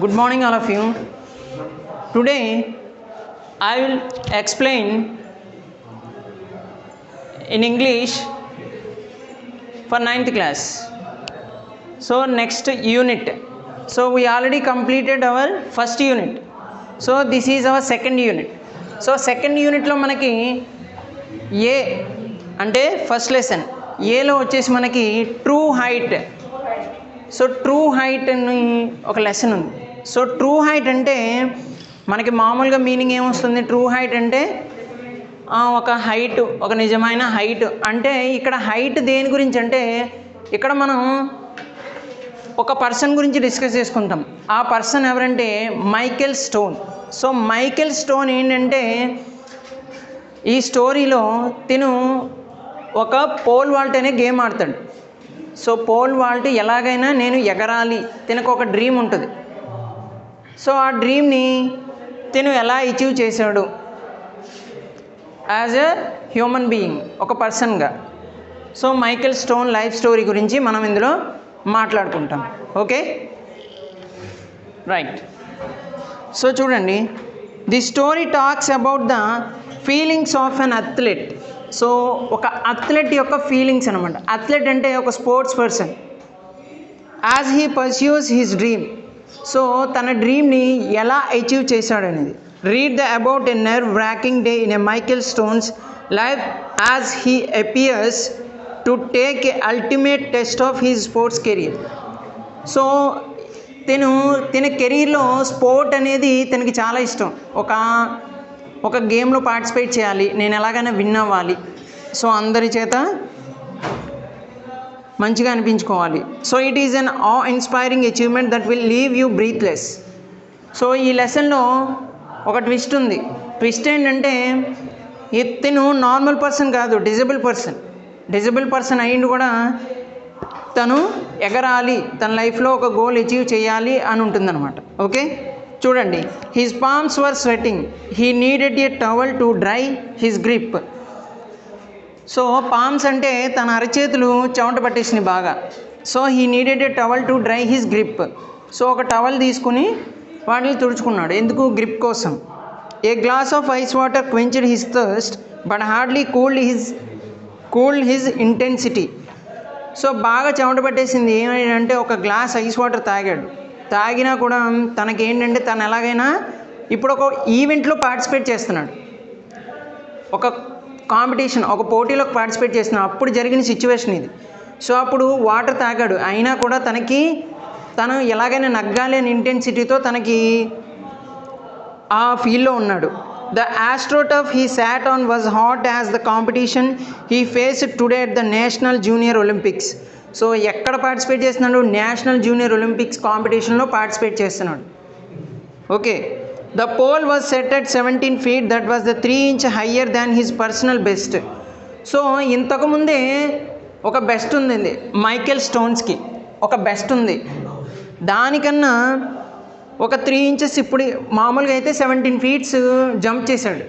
Good morning, all of you. Today, I will explain in English for 9th class. So, next unit. So, we already completed our first unit. So, this is our second unit. So, second unit లో మనకి ఏ అంటే first lesson ఏలో వచ్చేసి మనకి true height. So true height అని ఒక lesson ఉంది. So true height అంటే మనకి మామూలుగా మీనింగ్ ఏమొస్తుంది? ట్రూ హైట్ అంటే ఒక హైట్, ఒక నిజమైన హైట్. అంటే ఇక్కడ హైట్ దేని గురించి అంటే ఇక్కడ మనం ఒక పర్సన్ గురించి డిస్కస్ చేసుకుంటాం. ఆ పర్సన్ ఎవరంటే Michael stone. So Michael stone ఏంటంటే ఈ స్టోరీలో తిను ఒక పోల్ వాల్ట్ అనే గేమ్ ఆడతాడు. సో పోల్ వాల్ట్ ఎలాగైనా నేను ఎగరాలి, తినకు ఒక డ్రీమ్ ఉంటుంది. సో ఆ డ్రీమ్ని తిను ఎలా అచీవ్ చేశాడు యాజ్ ఎ హ్యూమన్ బీయింగ్, ఒక పర్సన్గా. So Michael Stone life story గురించి మనం ఇందులో మాట్లాడుకుంటాం. Okay, right. సో చూడండి, the story talks about the feelings of an athlete. So ఒక అథ్లెట్ యొక్క ఫీలింగ్స్ అనమాట. అథ్లెట్ అంటే ఒక sports person as he pursues his dream. So తన డ్రీమ్ని ఎలా అచీవ్ చేశాడనేది. Read the about a nerve wracking day in a Michael Stone's life as he appears to take a ultimate test of his sports career. So తన కెరీర్లో sport అనేది తనకి చాలా ఇష్టం. ఒక గేమ్లో పార్టిసిపేట్ చేయాలి, నేను ఎలాగైనా విన్ అవ్వాలి, సో అందరి చేత మంచిగా అనిపించుకోవాలి. సో ఇట్ ఈజ్ అన్ ఆ inspiring achievement that will leave you breathless. So ఈ లెసన్లో ఒక ట్విస్ట్ ఉంది. ట్విస్ట్ ఏంటంటే ఇతను నార్మల్ పర్సన్ కాదు, డిజబుల్ పర్సన్ అయ్యిండు కూడా తను ఎగరాలి, తన లైఫ్లో ఒక గోల్ అచీవ్ చేయాలి అని ఉంటుందన్నమాట. ఓకే, చూడండి. His palms were sweating, he needed a towel to dry his grip. So palms అంటే తన అరచేతులు చెమట పట్టేసినాయి బాగా. So he needed a towel to dry his grip. So ఒక టవల్ తీసుకుని వాటిని తుడుచుకున్నాడు. ఎందుకు? గ్రిప్ కోసం. A glass of ice water quenched his thirst but hardly cooled his intensity. So బాగా చెమట పట్టేసింది. ఏమంటే ఒక గ్లాస్ ఐస్ వాటర్ తాగినా కూడా తనకేంటంటే తను ఎలాగైనా ఇప్పుడు ఒక ఈవెంట్లో పార్టిసిపేట్ చేస్తున్నాడు, ఒక కాంపిటీషన్, ఒక పోటీలో పార్టిసిపేట్ చేస్తున్నాడు. అప్పుడు జరిగిన సిచ్యువేషన్ ఇది. సో అప్పుడు వాటర్ తాగాడు, అయినా కూడా తను ఎలాగైనా నగ్గాలి అని ఇంటెన్సిటీతో తనకి ఆ ఫీల్డ్లో ఉన్నాడు. The astroturf he sat on was hot as the competition he faced today at the National Junior Olympics. So ఎక్కడ పార్టిసిపేట్ చేస్తున్నాడు? నేషనల్ జూనియర్ ఒలింపిక్స్ కాంపిటీషన్లో పార్టిసిపేట్ చేస్తున్నాడు. Okay, the pole was set at 17 feet, that was the 3 inch higher than his personal best. So ఇంతకుముందే ఒక best ఉంది Michael స్టోన్స్కి, ఒక best ఉంది. దానికన్నా ఒక 3 inches ఇప్పుడు మామూలుగా అయితే 17 feet జంప్ చేశాడు.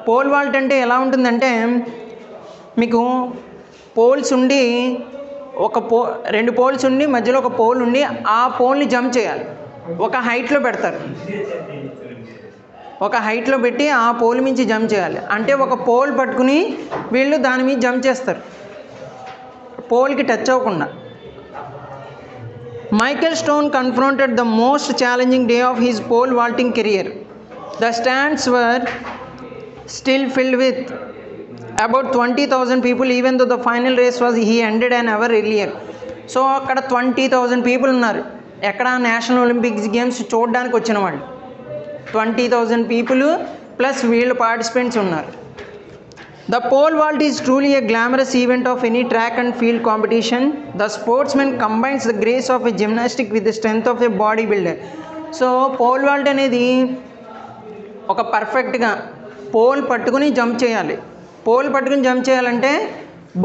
పోల్ వాల్ట్ అంటే ఎలా ఉంటుందంటే మీకు పోల్స్ ఉండి రెండు పోల్స్ ఉండి మధ్యలో ఒక పోల్ ఉండి ఆ పోల్ని జంప్ చేయాలి. ఒక హైట్లో పెడతారు, ఒక హైట్లో పెట్టి ఆ పోల్ మించి జంప్ చేయాలి. అంటే ఒక పోల్ పట్టుకుని వీళ్ళు దాని మీద జంప్ చేస్తారు, పోల్కి టచ్ అవ్వకుండా. Michael Stone confronted the most challenging day of his pole vaulting career. The stands were still filled with about 20,000 people, even though the final race was he ended an hour earlier. So అక్కడ 20,000 people ఉన్నారు. ఎక్కడ? National Olympics games చూడడానికి వచ్చిన వాళ్ళు 20,000 people plus వీళ్ళు participants ఉన్నారు. The pole vault is truly a glamorous event of any track and field competition. The sportsman combines the grace of a gymnastic with the strength of a bodybuilder. So pole vault అనేది ఒక పర్ఫెక్ట్గా pole పట్టుకుని jump చేయాలి. Pole పట్టుకుని jump చేయాలంటే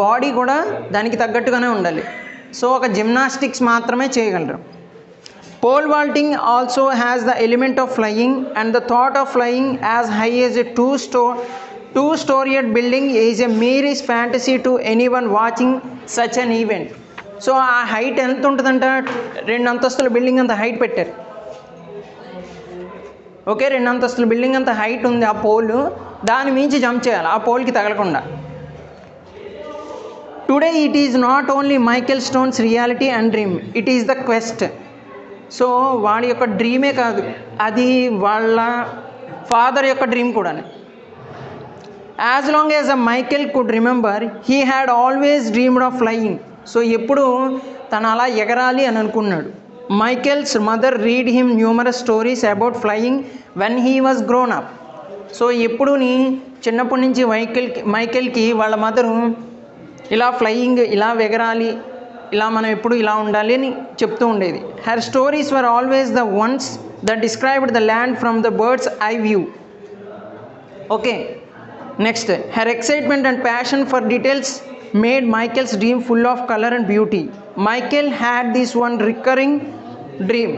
body కూడా దానికి తగ్గట్టుగానే ఉండాలి. సో ఒక జిమ్నాస్టిక్స్ మాత్రమే చేయగలరు. Pole vaulting also has the element of flying, and the thought of flying as high as a two-storied building is a mere fantasy to anyone watching such an event. So ఆ height ఎంత ఉంటుందంట, 2 అంతస్తుల building అంత height పెట్టారు. Okay, 2 అంతస్తుల building అంత height ఉంది ఆ పోల్, దాని మించి జంప్ చేయాలి ఆ పోల్కి తగలకుండా. Today it is not only Michael stones reality and dream, it is the quest. So వాడి యొక్క డ్రీమే కాదు, అది వాళ్ళ ఫాదర్ యొక్క డ్రీమ్ కూడా. As long as a Michael could remember he had always dreamed of flying. So ఎప్పుడు తను అలా ఎగరాలి అని అనుకున్నాడు. Michael's mother read him numerous stories about flying when he was grown up. So ఎప్పుడుని చిన్నప్పటి నుంచి మైకేల్కి వాళ్ళ మదరు ఇలా ఫ్లయింగ్, ఇలా ఎగరాలి, ఇలా మనం ఎప్పుడు ఇలా ఉండాలి అని చెప్తూ ఉండేది. Her stories were always the ones that described the land from the bird's eye view. Okay, next, her excitement and passion for details made Michael's dream full of colour and beauty. Michael had this one recurring dream,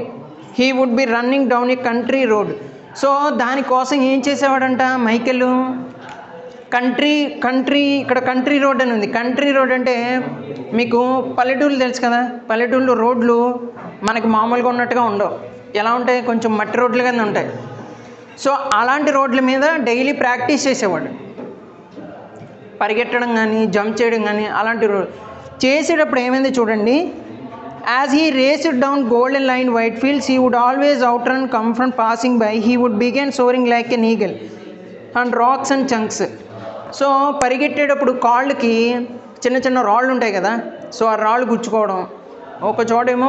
he would be running down a country road. So దానికోసం ఏం చేసేవాడంట Michael, ఇక్కడ country road అని ఉంది. Country road అంటే మీకు పల్లెటూళ్ళు తెలుసు కదా, పల్లెటూళ్ళు రోడ్లు మనకి మామూలుగా ఉన్నట్టుగా ఉండవు, ఎలా ఉంటాయి, కొంచెం మట్టి రోడ్లు కింద ఉంటాయి. సో అలాంటి రోడ్ల మీద డైలీ ప్రాక్టీస్ చేసేవాడు, పరిగెట్టడం కానీ జంప్ చేయడం కానీ అలాంటి రోడ్ చేసేటప్పుడు ఏమైంది చూడండి. As he raced down golden line white fields he would always outrun come from passing by, he would begin soaring like an eagle and rocks and chunks. So పరిగెట్టేటప్పుడు కాళ్ళకి చిన్న చిన్న రాళ్ళు ఉంటాయి కదా, సో ఆ రాళ్ళు గుచ్చుకోవడం, ఒక చోటేమో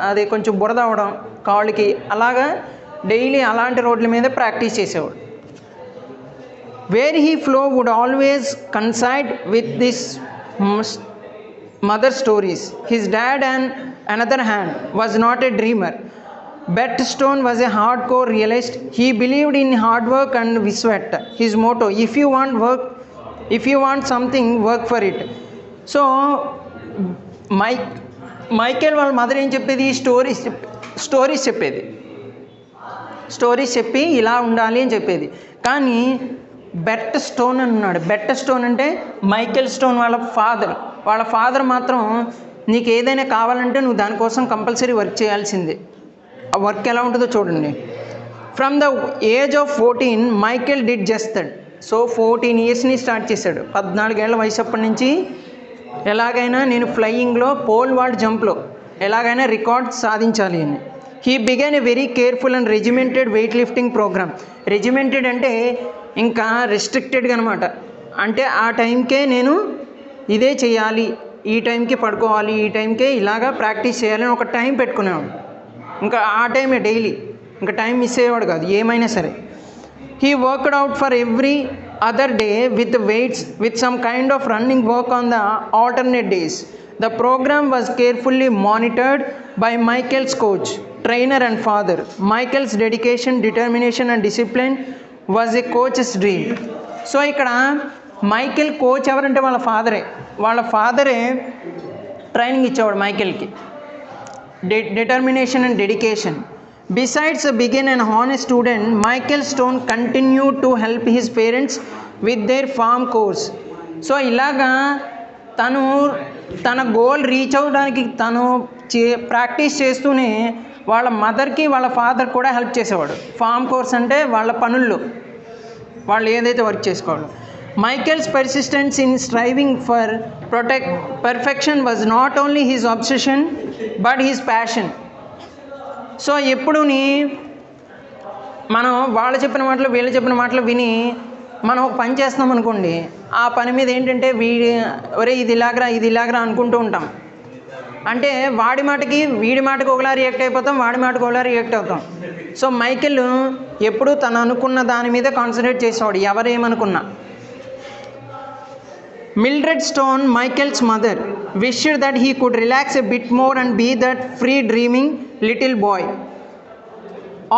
అది కొంచెం బురద అవడం కాళ్ళకి, అలాగా డైలీ అలాంటి రోడ్ల మీద ప్రాక్టీస్ చేసేవాడు. Where he flow would always consider with this mother stories. His dad and another hand was not a dreamer. Bert Stone was a hardcore realist. He believed in hard work and sweat. His motto, if you want something, work for it. So Michael వాళ్ళ mother ఏం చెప్పేది, stories చెప్పి ఇలా ఉండాలి అని చెప్పేది. కానీ Bert stone అని ఉన్నాడు. బెర్ట్ స్టోన్ అంటే మైకేల్ స్టోన్ వాళ్ళ ఫాదర్ మాత్రం నీకు ఏదైనా కావాలంటే నువ్వు దానికోసం కంపల్సరీ వర్క్ చేయాల్సిందే. ఆ వర్క్ ఎలా ఉంటుందో చూడండి. From the age of 14 Michael did just that. So 14 ఇయర్స్ని స్టార్ట్ చేశాడు, 14 ఏళ్ల వయసు అప్పటి నుంచి ఎలాగైనా నేను ఫ్లయింగ్లో పోల్ వాల్ట్ జంప్లో ఎలాగైనా రికార్డ్ సాధించాలి అని. He began a very careful and regimented weight lifting program. Regimented అంటే ఇంకా రెస్ట్రిక్టెడ్గా అనమాట, అంటే ఆ టైంకే నేను ఇదే చేయాలి, ఈ టైంకి పడుకోవాలి, ఈ టైంకే ఇలాగా ప్రాక్టీస్ చేయాలని ఒక టైం పెట్టుకునేవాడు. ఇంకా ఆ టైమే డైలీ, ఇంకా టైం మిస్ అయ్యేవాడు కాదు ఏమైనా సరే. He worked out for every other day with weights with some kind of running work on the alternate days. The programme was carefully monitored by Michael's coach, trainer and father. Michael's dedication, determination and discipline was a coach's dream. So ఇక్కడ Michael coach ఎవరంటే వాళ్ళ ఫాదరే training ఇచ్చేవాడు మైకేల్కి. Determination and dedication. Besides being an honest student, Michael Stone continued to help his parents with their farm chores. So ఇలాగా తన goal reach అవ్వడానికి తను ప్రాక్టీస్ చేస్తూనే వాళ్ళ మదర్కి వాళ్ళ ఫాదర్ కూడా హెల్ప్ చేసేవాడు. ఫామ్ కోర్స్ అంటే వాళ్ళ పనుల్లో వాళ్ళు ఏదైతే వర్క్ చేసుకోవాలో. Michael's persistence in striving for perfection was not only his obsession but his passion. So ఎప్పుడుని మనం వాళ్ళు చెప్పిన మాటలు వీళ్ళు చెప్పిన మాటలు విని మనం ఒక పని చేస్తున్నాం అనుకోండి, ఆ పని మీద ఏంటంటే ఒరే ఇది ఇలాగరా అనుకుంటూ ఉంటాం. అంటే వీడి మాటకి ఒకలా రియాక్ట్ అయిపోతాం, వాడి మాటకి ఒకలా రియాక్ట్ అవుతాం. సో మైకేల్ ఎప్పుడు తను అనుకున్న దాని మీద కాన్సన్ట్రేట్ చేసేవాడు, ఎవరేమనుకున్నా. Mildred Stone, Michael's mother, wished that he could relax a bit more and be that free dreaming little boy.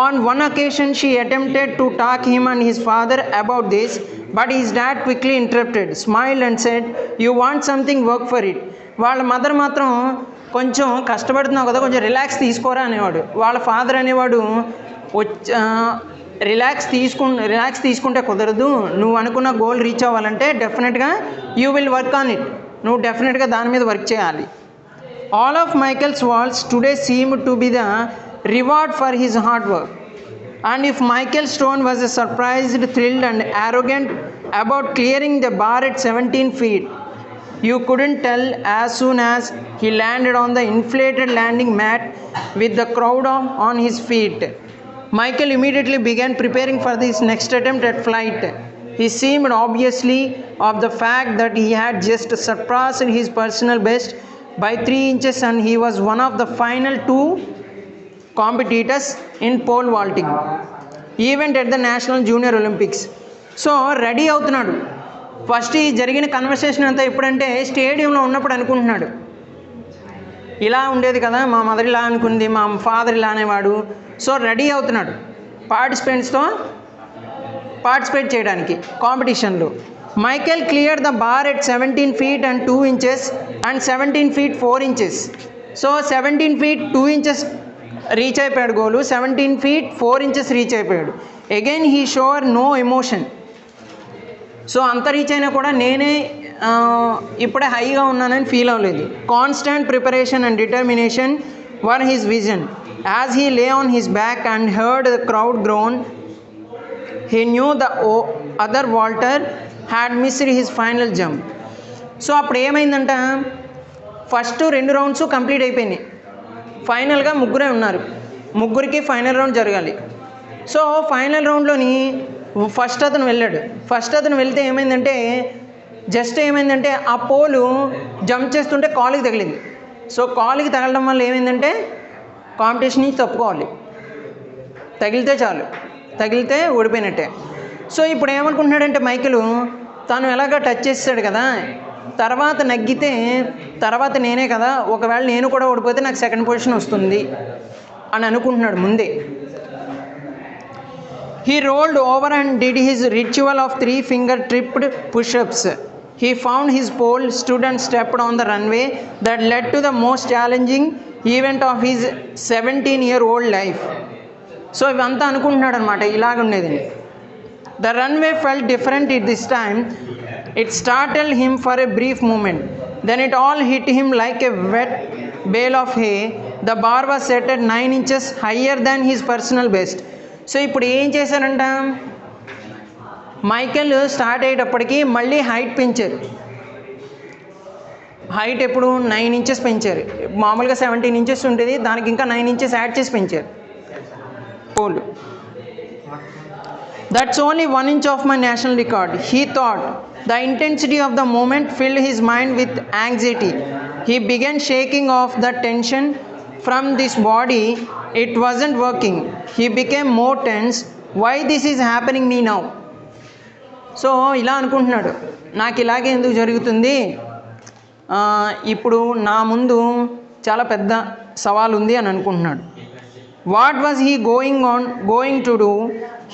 On one occasion she attempted to talk him and his father about this, but his dad quickly interrupted, smiled and said, "You want something, work for it." వాళ్ళ mother మాత్రం కొంచెం కష్టపడుతున్నావు కదా, కొంచెం relax తీసుకోరా అనేవాడు. వాళ్ళ father అనేవాడు relax తీసుకుంటే కుదరదు, నువ్వు అనుకున్న గోల్ రీచ్ అవ్వాలంటే డెఫినెట్గా you will work on it, నువ్వు డెఫినెట్గా దాని మీద వర్క్ చేయాలి. All of Michael's walls today seemed to be the reward for his hard work. And if Michael Stone was surprised, thrilled, and arrogant about clearing the bar at 17 feet, you couldn't tell as soon as he landed on the inflated landing mat with the crowd on his feet. Michael immediately began preparing for his next attempt at flight. He seemed obviously of the fact that he had just surpassed his personal best by 3 inches, and he was one of the final 2 competitors in pole vaulting event at the National Junior Olympics. So ready అవుతున్నాడు. First ఈ జరిగిన conversation అంతా ఎప్పుడంటే స్టేడియంలో ఉన్నప్పుడు అనుకుంటున్నాడు, ఇలా ఉండేది కదా, మా మదర్ ఇలా అనుకుంది, మా ఫాదర్ ఇలా అనేవాడు. సో రెడీ అవుతున్నాడు పార్టిసిపెంట్స్తో పార్టిసిపేట్ చేయడానికి కాంపిటీషన్లో. Michael clear the bar at 17 feet and 2 inches and 17 feet 4 inches. So 17 feet 2 inches reach అయిపోయాడు గోలు, 17 feet 4 inches రీచ్ అయిపోయాడు. Again he showed no emotion. So అంత రీచ్ అయినా కూడా నేనే ఇప్పుడే హైగా ఉన్నానని ఫీల్ అవ్వలేదు. Constant preparation and determination were his vision. As he lay on his back and heard the crowd groan, he knew the other vaulter had missed his final jump. So అప్పుడు ఏమైందంట, first 2 rounds complete అయిపోయినాయి. ఫైనల్గా ముగ్గురే ఉన్నారు, ముగ్గురికి final round జరగాలి. So final రౌండ్లోని first అతను వెళ్ళాడు. ఫస్ట్ అతను వెళ్తే ఏమైందంటే ఏమైందంటే ఆ పోలు జంప్ చేస్తుంటే కాలుకి తగిలింది. సో కాలుకి తగలడం వల్ల ఏమైందంటే కాంపిటీషన్ నుంచి తప్పుకోవాలి, తగిలితే చాలు, తగిలితే ఓడిపోయినట్టే. సో ఇప్పుడు ఏమనుకుంటున్నాడంటే మైకేల్, తను ఎలాగ టచ్ చేస్తాడు కదా, తర్వాత నగ్గితే తర్వాత నేనే కదా, ఒకవేళ నేను కూడా ఓడిపోతే నాకు సెకండ్ పొజిషన్ వస్తుంది అని అనుకుంటున్నాడు ముందే. He rolled over and did his ritual of 3-finger tripped push-ups. He found his pole, stood and stepped on the runway that led to the most challenging event of his 17-year-old life. So ఇవంతా అనుకుంటున్నాడు అనమాట, ఇలాగ ఉండేదని. The runway felt different at this time. It startled him for a brief moment. Then it all hit him like a wet bale of hay. The bar was set at 9 inches higher than his personal best. So ఇప్పుడు ఏం చేశారంట, Michael start అయ్యేటప్పటికి మళ్ళీ height పెంచారు. Height ఎప్పుడు 9 inches పెంచారు. మామూలుగా 17 inches ఉంటుంది, దానికి ఇంకా 9 inches యాడ్ చేసి పెంచారు pole. That's only 1 inch off my national record, he thought. The intensity of the moment filled his mind with anxiety. He began shaking off the tension from this body. It wasn't working. He became more tense. Why this is happening me now? So ఇలా అనుకుంటున్నాడు, నాకు ఇలాగే ఎందుకు జరుగుతుంది, ఇప్పుడు నా ముందు చాలా పెద్ద సవాల్ ఉంది అని అనుకుంటున్నాడు. What was he going to do?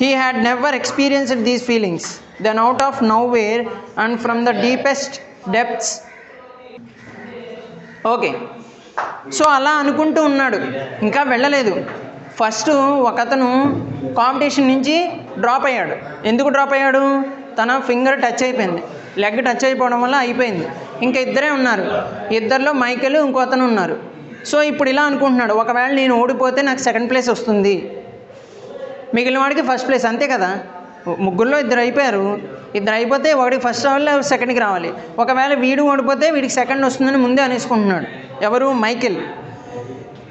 He had never experienced these feelings. Then out of nowhere and from the deepest depths. Okay, so అలా అనుకుంటూ ఉన్నాడు, ఇంకా వెళ్ళలేదు. ఫస్ట్ ఒకతను కాంపిటీషన్ నుంచి డ్రాప్ అయ్యాడు. ఎందుకు డ్రాప్ అయ్యాడు? తన ఫింగర్ టచ్ అయిపోయింది, లెగ్ టచ్ అయిపోవడం వల్ల అయిపోయింది. ఇంకా ఇద్దరే ఉన్నారు, ఇద్దరిలో మైకేల్ ఇంకో అతను ఉన్నారు. సో ఇప్పుడు ఇలా అనుకుంటున్నాడు, ఒకవేళ నేను ఓడిపోతే నాకు సెకండ్ ప్లేస్ వస్తుంది, మిగిలిన వాడికి ఫస్ట్ ప్లేస్, అంతే కదా. ముగ్గురులో ఇద్దరు అయిపోయారు, ఇద్దరు అయిపోతే ఒకటికి ఫస్ట్ రావాలి, సెకండ్కి రావాలి. ఒకవేళ వీడు ఓడిపోతే వీడికి సెకండ్ వస్తుందని ముందే అనేసుకుంటున్నాడు ఎవరు, Michael.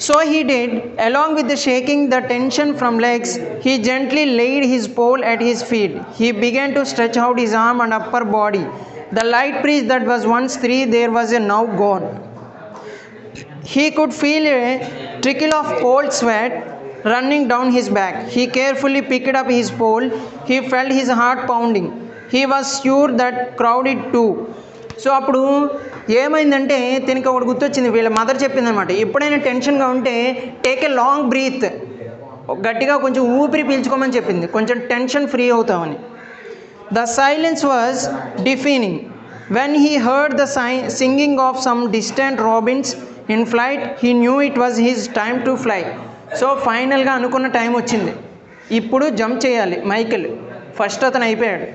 So he did, along with the shaking the tension from legs, he gently laid his pole at his feet. He began to stretch out his arm and upper body. The light breeze that was once free, there was a now gone. He could feel a trickle of cold sweat running down his back. He carefully picked up his pole. He felt his heart pounding. He was sure that crowded too. So అప్పుడు ఏమైందంటే తినక ఒకటి గుర్తొచ్చింది, వీళ్ళ mother చెప్పిందనమాట, ఎప్పుడైనా టెన్షన్గా ఉంటే టేక్ ఏ లాంగ్ బ్రీత్, గట్టిగా కొంచెం ఊపిరి పీల్చుకోమని చెప్పింది, కొంచెం టెన్షన్ ఫ్రీ అవుతామని. The silence was deafening. When he heard the singing of some distant robins in flight, he knew it was his time to fly. So ఫైనల్గా అనుకున్న టైం వచ్చింది, ఇప్పుడు జంప్ చేయాలి మైకేల్. ఫస్ట్ అతను అయిపోయాడు.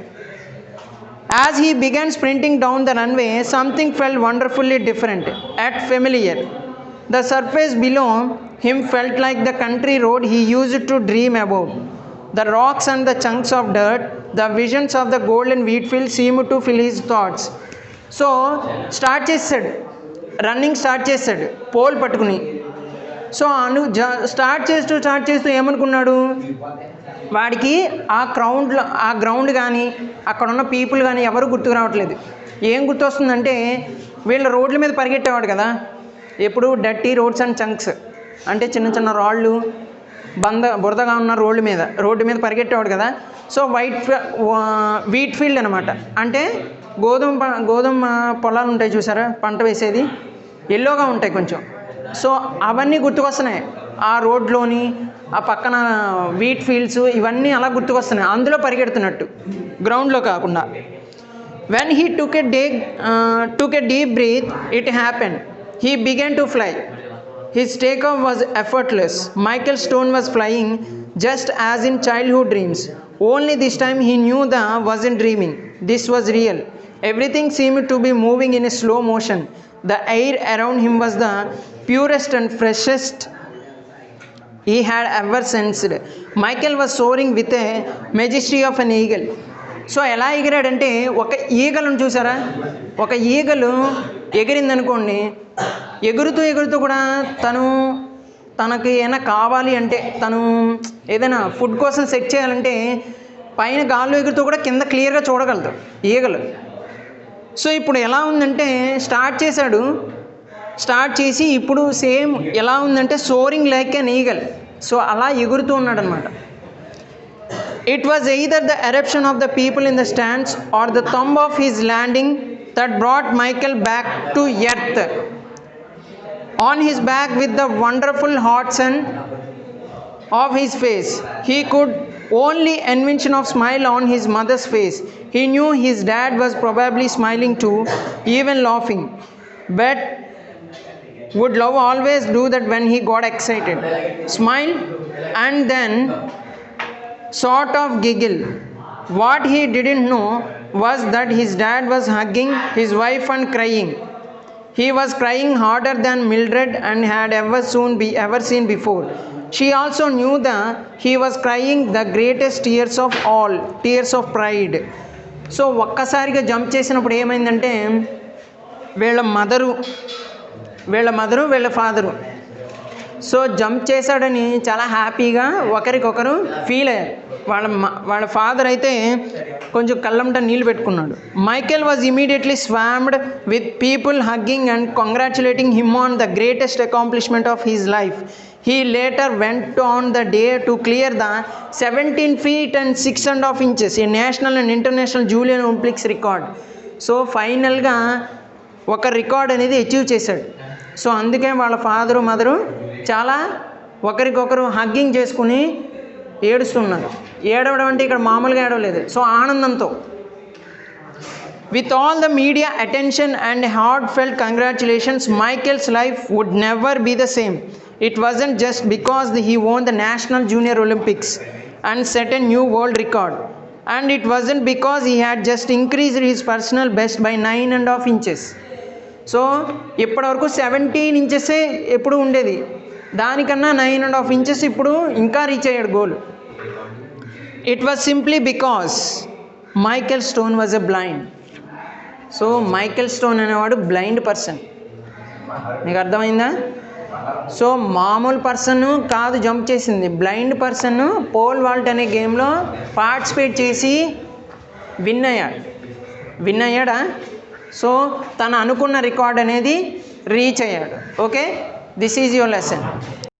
As he began sprinting down the runway, something felt wonderfully different, yet familiar. The surface below him felt like the country road he used to dream about. The rocks and the chunks of dirt, the visions of the golden wheat field seemed to fill his thoughts. So start చేసాడు, running start చేశాడు pole పట్టుకుని. So start చేస్తూ ఏమనుకున్నాడు, వాడికి ఆ ground కానీ అక్కడ ఉన్న పీపుల్ కానీ ఎవరు గుర్తుకు రావట్లేదు. ఏం గుర్తొస్తుందంటే వీళ్ళ రోడ్ల మీద పరిగెట్టేవాడు కదా ఎప్పుడు, డర్టీ రోడ్స్ అండ్ చంక్స్ అంటే చిన్న చిన్న రాళ్ళు బురదగా ఉన్న రోడ్డు మీద పరిగెట్టేవాడు కదా. సో వీట్ ఫీల్డ్ అనమాట, అంటే గోధుమ పొలాలు ఉంటాయి చూసారా, పంట వేసేది ఎల్లోగా ఉంటాయి కొంచెం. సో అవన్నీ గుర్తుకొస్తున్నాయి ఆ రోడ్లోని, ఆ పక్కన వీట్ ఫీల్డ్స్ ఇవన్నీ అలా గుర్తుకొస్తున్నాయి, అందులో పరిగెడుతున్నట్టు గ్రౌండ్లో కాకుండా. When he took a deep breath it happen, he began to fly. His takeoff was effortless. Michael Stone was flying just as in childhood dreams. Only this time he knew wasn't dreaming. This was real. Everything seemed to be moving in a slow motion. The air around him was the purest and freshest he had ever sensed. Michael was soaring with a majesty of an eagle. So ఎలా ఎగిరాడంటే, ఒక ఈగలను చూసారా, ఒక ఈగలు ఎగిరిందనుకోండి, ఎగురుతూ కూడా తనకి ఏమైనా కావాలి అంటే, తను ఏదైనా ఫుడ్ కోసం సెట్ చేయాలంటే పైన గాల్లో ఎగురుతూ కూడా కింద క్లియర్గా చూడగలదు ఈగలు. సో ఇప్పుడు ఎలా ఉందంటే స్టార్ట్ చేసి ఇప్పుడు సేమ్ ఎలా ఉందంటే soaring like an eagle. So అలా ఎగురుతూ ఉన్నాడు అనమాట. It was either the eruption of the people in the stands or the thumb of his landing that brought Michael back to earth. On his back with the wonderful hot sun of his face, he could only envision of smile on his mother's face. He knew his dad was probably smiling too, even laughing, but would love always do that when he got excited. Smile and then sort of giggle. What he didn't know was that his dad was hugging his wife and crying. He was crying harder than Mildred and had ever seen before. She also knew that he was crying the greatest tears of all, tears of pride. So ఒక్కసారిగా jump చేసినప్పుడు ఏమైందంటే వీళ్ళ mother వీళ్ళ father so jump చేశాడని చాలా హ్యాపీగా ఒకరికొకరు feel అయ్యారు. వాళ్ళ ఫాదర్ అయితే కొంచెం కళ్ళంట నీళ్ళు పెట్టుకున్నాడు. Michael was immediately స్వామ్డ్ with people hugging and congratulating him on the greatest accomplishment of his life. He later went on the day to clear the 17 feet and 6.5 inches a national and international junior Olympics record. So ఫైనల్గా ఒక record అనేది achieve చేశాడు. So అందుకే వాళ్ళ father mother చాలా ఒకరికొకరు hugging చేసుకుని ఏడుస్తున్నారు. ఏడవడం అంటే ఇక్కడ మామూలుగా ఏడవలేదు, సో ఆనందంతో. With all the media attention and heartfelt congratulations, Michael's life would never be the same. It wasn't just because he won the National Junior Olympics and set a new world record. And it wasn't because he had just increased his personal best by 9.5 inches. So ఇప్పటివరకు 17 ఇంచెసే ఎప్పుడు ఉండేది, దానికన్నా 9.5 inches ఇప్పుడు ఇంకా reach అయ్యాడు goal. It was simply because Michael stone was a blind. So Michael stone అనేవాడు blind person. మీకు అర్థమైందా? సో మామూలు పర్సన్ కాదు జంప్ చేసింది, బ్లైండ్ పర్సన్ పోల్ వాల్ట్ అనే గేమ్లో పార్టిసిపేట్ చేసి విన్ అయ్యాడా? సో తను అనుకున్న రికార్డ్ అనేది రీచ్ అయ్యాడు. Okay, this is your lesson.